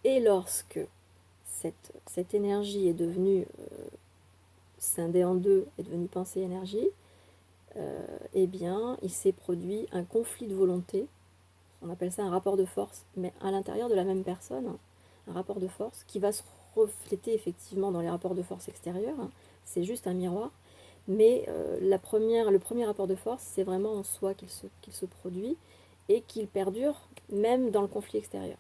Et lorsque cette énergie est devenue scindée en deux, est devenue pensée-énergie, eh bien, il s'est produit un conflit de volonté. On appelle ça un rapport de force, mais à l'intérieur de la même personne, un rapport de force qui va se refléter effectivement dans les rapports de force extérieurs. C'est juste un miroir. Mais le premier rapport de force, c'est vraiment en soi qu'il se produit et qu'il perdure même dans le conflit extérieur.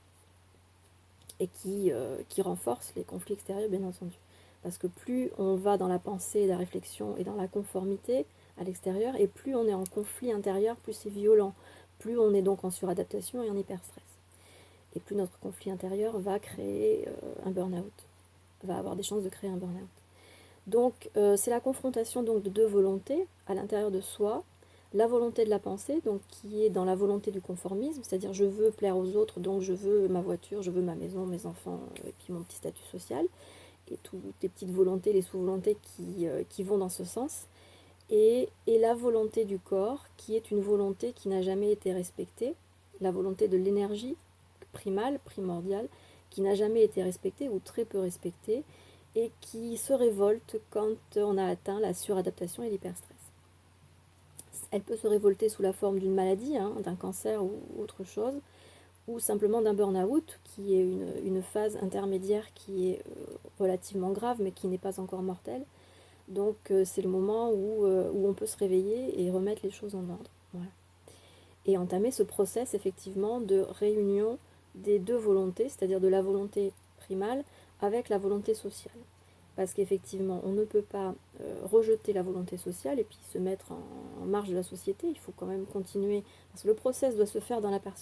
Et qui renforce les conflits extérieurs, bien entendu. Parce que plus on va dans la pensée, la réflexion et dans la conformité à l'extérieur, et plus on est en conflit intérieur, plus c'est violent. Plus on est donc en suradaptation et en hyperstress. Et plus notre conflit intérieur va créer un burn-out, va avoir des chances de créer un burn-out. Donc c'est la confrontation donc, de deux volontés à l'intérieur de soi. La volonté de la pensée, donc qui est dans la volonté du conformisme, c'est-à-dire je veux plaire aux autres, donc je veux ma voiture, je veux ma maison, mes enfants, et puis mon petit statut social, et toutes les petites volontés, les sous-volontés qui vont dans ce sens. Et la volonté du corps, qui est une volonté qui n'a jamais été respectée, la volonté de l'énergie primale, primordiale, qui n'a jamais été respectée ou très peu respectée, et qui se révolte quand on a atteint la suradaptation et l'hyperstress. Elle peut se révolter sous la forme d'une maladie, d'un cancer ou autre chose, ou simplement d'un burn-out, qui est une phase intermédiaire qui est relativement grave, mais qui n'est pas encore mortelle. Donc c'est le moment où on peut se réveiller et remettre les choses en ordre. Voilà. Et entamer ce process effectivement de réunion des deux volontés, c'est-à-dire de la volonté primale avec la volonté sociale. Parce qu'effectivement, on ne peut pas rejeter la volonté sociale et puis se mettre en marge de la société. Il faut quand même continuer. Parce que le process doit se faire dans la personne.